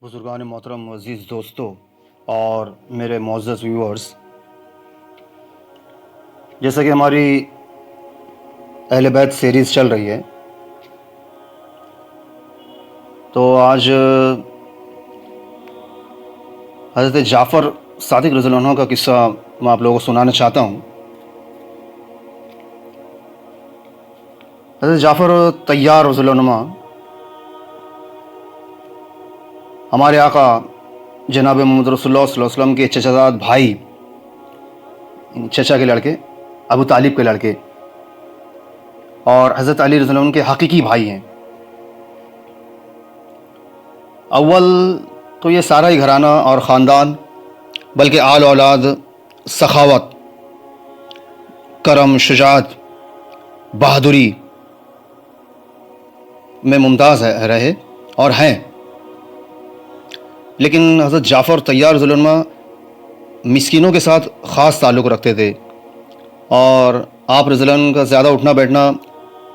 بزرگان محترم عزیز دوستوں اور میرے معزز ویورز، جیسا کہ ہماری اہل بیت سیریز چل رہی ہے تو آج حضرت جعفر صادق رضی اللہ عنہ کا قصہ میں آپ لوگوں کو سنانا چاہتا ہوں۔ حضرت جعفر طیار رضی اللہ عنہ ہمارے آقا جناب محمد رسول اللہ صلی اللہ علیہ وسلم کے چچا زاد بھائی، چچا کے لڑکے، ابو طالب کے لڑکے، اور حضرت علی رضی اللہ عنہ کے حقیقی بھائی ہیں۔ اول تو یہ سارا ہی گھرانہ اور خاندان، بلکہ آل اولاد سخاوت، کرم، شجاعت، بہادری میں ممتاز رہے اور ہیں، لیکن حضرت جعفر طیار رضی اللہ عنہ مسکینوں کے ساتھ خاص تعلق رکھتے تھے، اور آپ رضی اللہ عنہ کا زیادہ اٹھنا بیٹھنا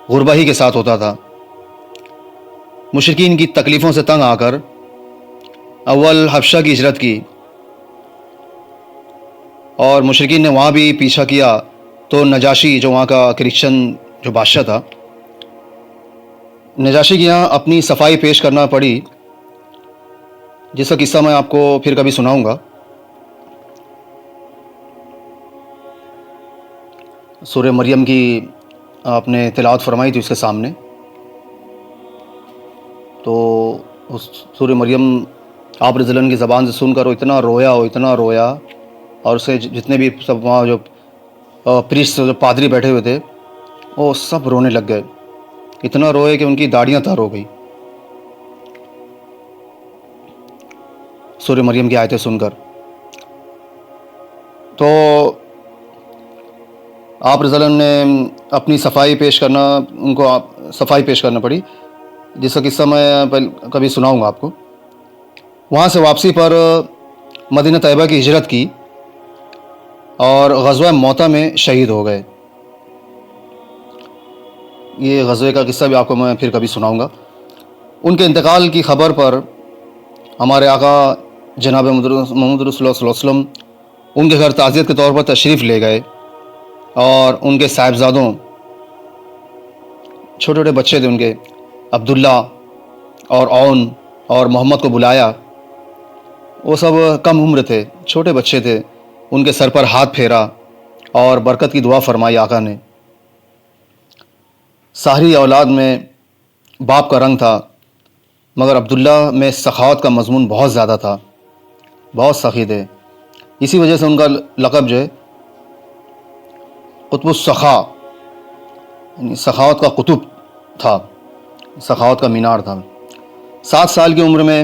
غربہ ہی کے ساتھ ہوتا تھا۔ مشرکین کی تکلیفوں سے تنگ آ کر اول حبشہ کی ہجرت کی، اور مشرکین نے وہاں بھی پیچھا کیا تو نجاشی، جو وہاں کا کرسچن جو بادشاہ تھا، نجاشی کے یہاں اپنی صفائی پیش کرنا پڑی، جس کا قصہ میں آپ کو پھر کبھی سناؤں گا۔ سورہ مریم کی آپ نے تلاوت فرمائی تھی اس کے سامنے، تو اس سورہ مریم آپ رضی اللہ عنہ کی زبان سے سن کر وہ اتنا رویا، اور اسے جتنے بھی سب وہاں جو پریسٹ، جو پادری بیٹھے ہوئے تھے، وہ سب رونے لگ گئے، اتنا روئے کہ ان کی داڑھیاں تر ہو گئی سورہ مریم کی آیتیں سن کر۔ تو آپ رضی اللہ عنہ نے اپنی صفائی پیش کرنا پڑی، جس کا قصہ میں کبھی سناؤں گا آپ کو۔ وہاں سے واپسی پر مدینہ طیبہ کی ہجرت کی اور غزوہ موتہ میں شہید ہو گئے۔ یہ غزوے کا قصہ بھی آپ کو میں پھر کبھی سناؤں گا۔ ان کے انتقال کی خبر پر ہمارے آقا جناب محمد رسول اللہ صلی اللہ علیہ وسلم ان کے گھر تعزیت کے طور پر تشریف لے گئے، اور ان کے صاحبزادوں، چھوٹے چھوٹے بچے تھے ان کے، عبداللہ اور عون اور محمد کو بلایا۔ وہ سب کم عمر تھے، چھوٹے بچے تھے، ان کے سر پر ہاتھ پھیرا اور برکت کی دعا فرمائی آقا نے۔ ساری اولاد میں باپ کا رنگ تھا، مگر عبداللہ میں سخاوت کا مضمون بہت زیادہ تھا، بہت سخی تھے، اسی وجہ سے ان کا لقب جو ہے قطب السخا، یعنی سخاوت کا قطب تھا، سخاوت کا مینار تھا۔ 7 سال کی عمر میں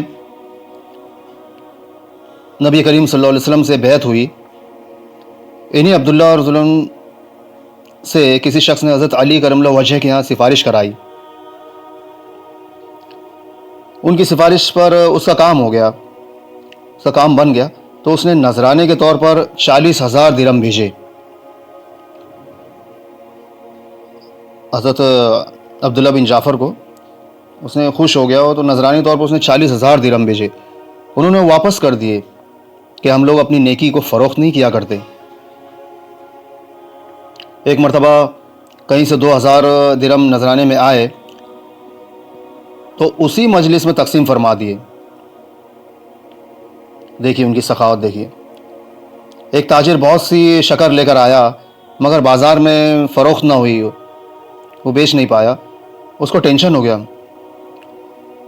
نبی کریم صلی اللہ علیہ وسلم سے بیعت ہوئی۔ انہی عبداللہ رضی اللہ عنہ سے کسی شخص نے حضرت علی کرم اللہ وجہ کے یہاں سفارش کرائی۔ ان کی سفارش پر اس کا کام ہو گیا، اس کا کام بن گیا، تو اس نے نذرانے کے طور پر 40,000 درہم بھیجے۔ حضرت عبداللہ بن جعفر کو اس نے خوش ہو گیا ہو، تو نذرانے طور پر اس نے 40,000 درہم بھیجے۔ انہوں نے واپس کر دیے کہ ہم لوگ اپنی نیکی کو فروخت نہیں کیا کرتے۔ ایک مرتبہ کہیں سے 2,000 درہم نذرانے میں آئے تو اسی مجلس میں تقسیم فرما دیے۔ دیکھیے ان کی سخاوت، دیکھیے۔ ایک تاجر بہت سی شکر لے کر آیا، مگر بازار میں فروخت نہ ہوئی، وہ بیچ نہیں پایا، اس کو ٹینشن ہو گیا۔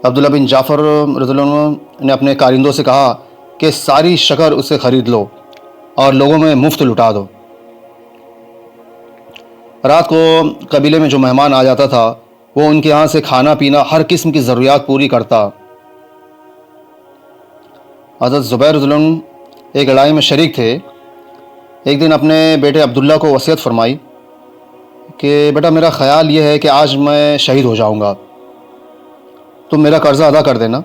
عبداللہ بن جعفر رضی اللہ عنہ نے اپنے کارندوں سے کہا کہ ساری شکر اس سے خرید لو اور لوگوں میں مفت لٹا دو۔ رات کو قبیلے میں جو مہمان آ جاتا تھا، وہ ان کے ہاں سے کھانا پینا، ہر قسم کی ضروریات پوری کرتا۔ حضرت زبیر رضی اللہ عنہ ایک لڑائی میں شریک تھے۔ ایک دن اپنے بیٹے عبداللہ کو وصیت فرمائی کہ بیٹا، میرا خیال یہ ہے کہ آج میں شہید ہو جاؤں گا، تم میرا قرضہ ادا کر دینا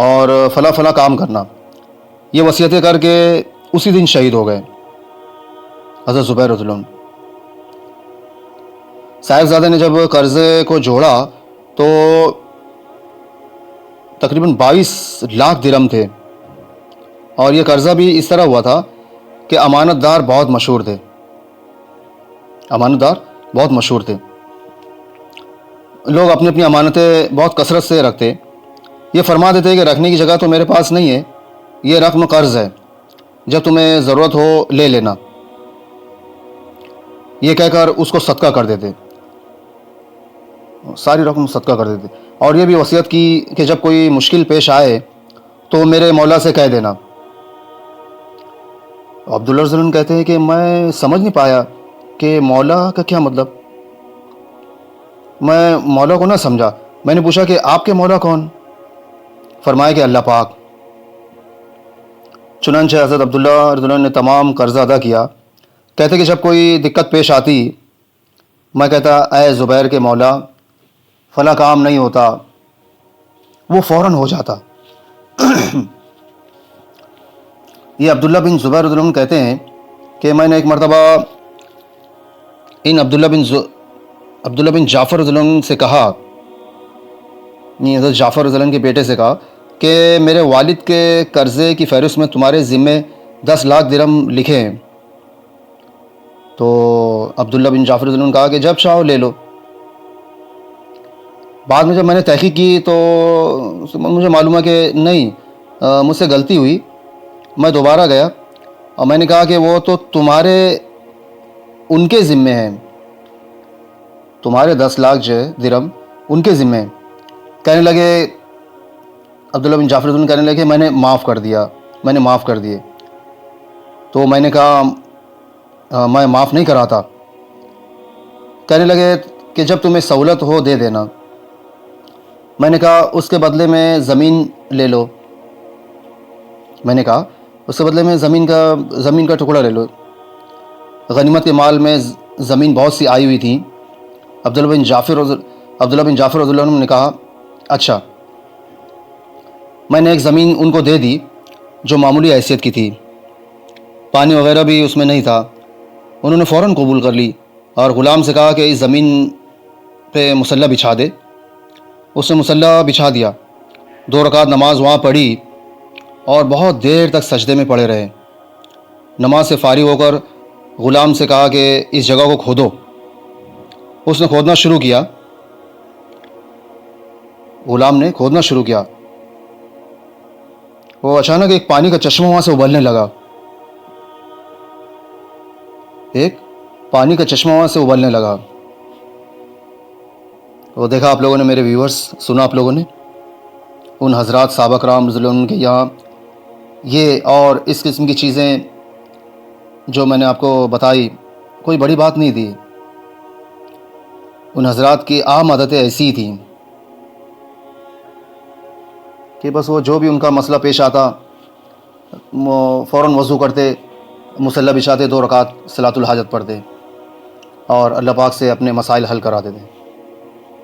اور فلاں فلاں کام کرنا۔ یہ وصیتیں کر کے اسی دن شہید ہو گئے حضرت زبیر رضی اللہ عنہ۔ صاحبزادے نے جب قرضے کو جوڑا تو تقریباً 22 لاکھ درہم تھے، اور یہ قرضہ بھی اس طرح ہوا تھا کہ امانت دار بہت مشہور تھے، امانت دار بہت مشہور تھے، لوگ اپنی اپنی امانتیں بہت کثرت سے رکھتے، یہ فرما دیتے کہ رکھنے کی جگہ تو میرے پاس نہیں ہے، یہ رقم قرض ہے، جب تمہیں ضرورت ہو لے لینا، یہ کہہ کر اس کو صدقہ کر دیتے، ساری رقم صدقہ کر دیتے، اور یہ بھی وصیت کی کہ جب کوئی مشکل پیش آئے تو میرے مولا سے کہہ دینا۔ عبداللہ رضی اللہ عنہ کہتے ہیں کہ میں سمجھ نہیں پایا کہ مولا کا کیا مطلب، میں مولا کو نہ سمجھا، میں نے پوچھا کہ آپ کے مولا کون؟ فرمایا کہ اللہ پاک۔ چنانچہ حضرت عبداللہ رضی اللہ عنہ نے تمام قرضہ ادا کیا۔ کہتے کہ جب کوئی دقت پیش آتی میں کہتا اے زبیر کے مولا فلاں کام نہیں ہوتا، وہ فوراً ہو جاتا۔ یہ عبداللہ بن زبیر رضی اللہ عنہ کہتے ہیں کہ میں نے ایک مرتبہ ان عبداللہ بن جعفر رضی اللہ عنہ سے کہا، حضرت جعفر رضی اللہ عنہ کے بیٹے سے کہا کہ میرے والد کے قرضے کی فہرست میں تمہارے ذمے 10 لاکھ درہم لکھے ہیں۔ تو عبداللہ بن جعفر رضی اللہ عنہ نے کہا کہ جب چاہو لے لو۔ بعد میں جب میں نے تحقیق کی تو مجھے معلوم ہے کہ نہیں، مجھ سے غلطی ہوئی، میں دوبارہ گیا اور میں نے کہا کہ وہ تو تمہارے ان کے ذمے ہیں، تمہارے 10 لاکھ جو ہے درہم ان کے ذمے ہیں۔ کہنے لگے عبداللہ بن جعفر رضی اللہ عنہ کہنے لگے میں نے معاف کر دیا، میں نے معاف کر دیے۔ تو میں نے کہا میں معاف نہیں کرا تھا۔ کہنے لگے کہ جب تمہیں سہولت ہو دے دینا۔ میں نے کہا اس کے بدلے میں زمین لے لو، میں نے کہا اس کے بدلے میں زمین کا ٹکڑا لے لو۔ غنیمت کے مال میں زمین بہت سی آئی ہوئی تھی۔ عبداللہ بن جعفر رضی اللہ عنہ نے کہا اچھا۔ میں نے ایک زمین ان کو دے دی جو معمولی حیثیت کی تھی، پانی وغیرہ بھی اس میں نہیں تھا۔ انہوں نے فوراً قبول کر لی اور غلام سے کہا کہ اس زمین پہ مصلی بچھا دے۔ اس نے مصلی بچھا دیا، 2 رکعت نماز وہاں پڑھی اور بہت دیر تک سجدے میں پڑے رہے۔ نماز سے فارغ ہو کر غلام سے کہا کہ اس جگہ کو کھودو۔ اس نے کھودنا شروع کیا، غلام نے کھودنا شروع کیا۔ وہ اچانک ایک پانی کا چشمہ وہاں سے ابلنے لگا، ایک پانی کا چشمہ وہاں سے ابلنے لگا۔ وہ دیکھا آپ لوگوں نے، میرے ویورز، سنا آپ لوگوں نے ان حضرات صحابہ کرام رضی اللہ عنہ کے یہاں یہ اور اس قسم کی چیزیں جو میں نے آپ کو بتائی کوئی بڑی بات نہیں تھی۔ ان حضرات کی عام عادتیں ایسی ہی تھیں کہ بس وہ جو بھی ان کا مسئلہ پیش آتا وہ فوراً وضو کرتے، مصلی بچھاتے، 2 رکعت صلاۃ الحاجت پڑھتے اور اللہ پاک سے اپنے مسائل حل کراتے تھے۔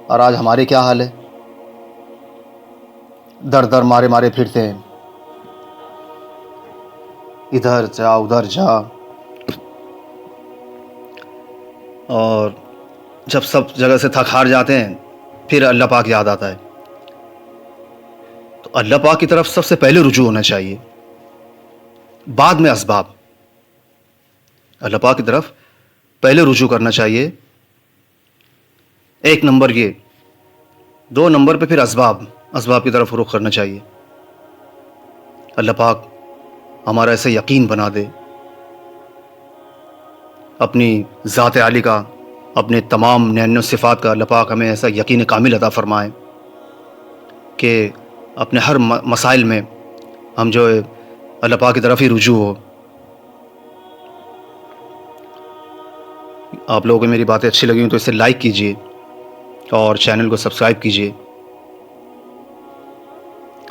اور آج ہمارے کیا حال ہے؟ در مارے پھرتے ہیں، ادھر جا ادھر جا، اور جب سب جگہ سے تھک ہار جاتے ہیں پھر اللہ پاک یاد آتا ہے۔ تو اللہ پاک کی طرف سب سے پہلے رجوع ہونا چاہیے، بعد میں اسباب۔ اللہ پاک کی طرف پہلے رجوع کرنا چاہیے، 1 نمبر یہ، 2 نمبر پہ پھر اسباب کی طرف رخ کرنا چاہیے۔ اللہ پاک ہمارا ایسے یقین بنا دے اپنی ذات عالی کا، اپنے تمام 99 صفات کا، اللہ پاک ہمیں ایسا یقین کامل عطا فرمائے کہ اپنے ہر مسائل میں ہم جو ہے اللہ پاک کی طرف ہی رجوع ہو۔ آپ لوگوں کو میری باتیں اچھی لگی ہوں تو اسے لائک کیجیے اور چینل کو سبسکرائب کیجیے،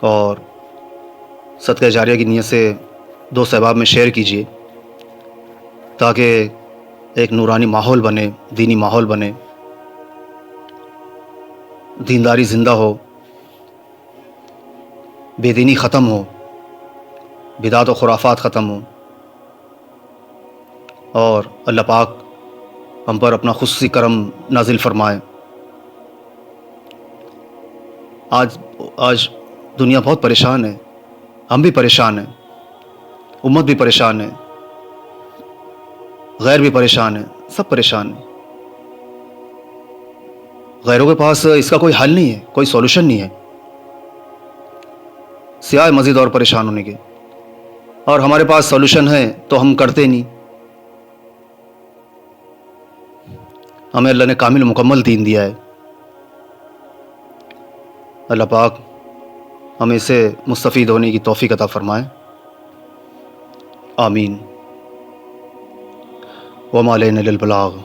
اور صدقہ جاریہ کی نیت سے دوست احباب میں شیئر کیجیے تاکہ ایک نورانی ماحول بنے، دینی ماحول بنے، دینداری زندہ ہو، بے دینی ختم ہو، بدعت و خرافات ختم ہو، اور اللہ پاک ہم پر اپنا خصوصی کرم نازل فرمائے۔ آج دنیا بہت پریشان ہے، ہم بھی پریشان ہیں، امت بھی پریشان ہے، غیر بھی پریشان ہے، سب پریشان ہیں. غیروں کے پاس اس کا کوئی حل نہیں ہے، کوئی سولوشن نہیں ہے، سوائے مزید اور پریشان ہونے کے. اور ہمارے پاس سولوشن ہے تو ہم کرتے نہیں. ہمیں اللہ نے کامل مکمل دین دیا ہے. اللہ پاک ہمیں اسے مستفید ہونے کی توفیق عطا فرمائے. آمین. وما علینا الا البلاغ.